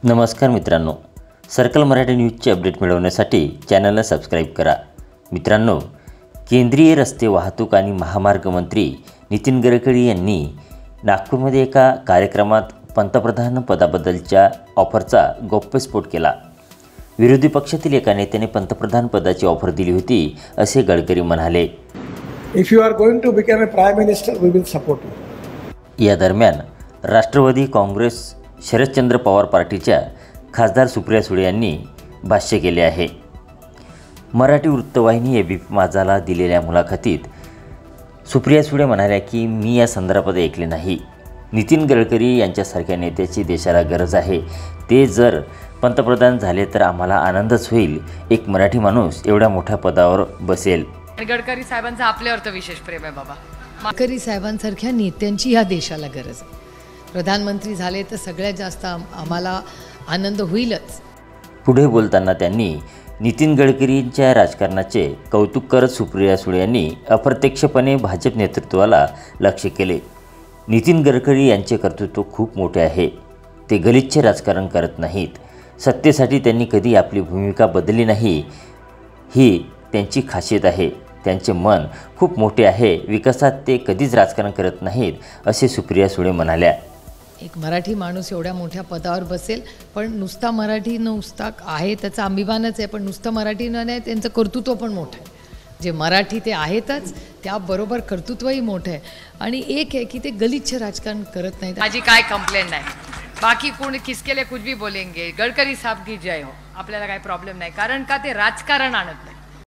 नमस्कार मित्रांनो, circle Marathi न्यूजचे update मिळवण्यासाठी चॅनलला सबस्क्राईब करा। मित्रांनो, केंद्रीय रस्ते वाहतूक आणि महामार्ग मंत्री नितीन गडकरी यांनी नागपूरमध्ये एका कार्यक्रमात पंतप्रधान पदाबद्दलच्या ऑफरचा गौप्यस्फोट केला। विरोधी पक्षातील एका नेत्याने पंतप्रधान पदाची ऑफर दिली होती असे गडकरी म्हणाले। If you are going to become a prime minister, we will support you. या दरम्यान राष्ट्रवादी काँग्रेस शरदचंद्र पवार पार्टीच्या खासदार सुप्रिया सुळे यांनी भाष्य केले आहे। मराठी वृत्तवाहिनी एबीपी माझाला दिलेल्या मुलाखतीत सुप्रिया सुळे म्हणाल्या की मी या संदर्भात ऐकले नाही। नितीन गडकरी यांच्यासारख्या नेत्याची देशाला गरज आहे। ते जर पंतप्रधान झाले तर आम्हाला आनंदच होईल। एक मराठी माणूस एवढ्या मोठ्या पदावर बसेल। गडकरी साहेबांचं आपल्यावर तर विशेष प्रेम आहे बाबा। गडकरी साहेबांसारख्या नेत्यांची ह्या देशाला गरज आहे। प्रधानमंत्री झाले तर सगळ्यात जास्त आम्हाला आनंद होईलच। पुढे बोलताना त्यांनी नितीन गडकरींच्या राजकारणाचे कौतुक करत सुप्रिया सुळे यांनी अप्रत्यक्षपणे भाजप नेतृत्वाला लक्ष्य केले। नितीन गडकरी यांचे कर्तृत्व खूप मोठे आहे। ते गलिच्छ राजकारण करत नाहीत। सत्तेसाठी त्यांनी कधी आपली भूमिका बदलली नाही, ही त्यांची खासियत आहे। त्यांचे मन खूप मोठे आहे। विकासात ते कधीच राजकारण करत नाहीत असे सुप्रिया सुळे म्हणाल्या। एक मराठी माणूस एवढ्या मोठ्या पदावर बसेल, पण नुसता मराठी नुसता आहे त्याचा अभिमानच आहे, पण नुसतं मराठी नाही, त्यांचं कर्तृत्व पण मोठं आहे। जे मराठी ते आहेतच, त्याबरोबर कर्तृत्वही मोठं आहे। आणि एक आहे की ते गलिच्छ राजकारण करत नाहीत। माझी काय कंप्लेंट नाही, बाकी कोणी किसके लिए कुछ भी बोलेंगे, गडकरी साहब की जय हो, आपल्याला काय प्रॉब्लेम नाही, कारण का ते राजकारण आणत नाही।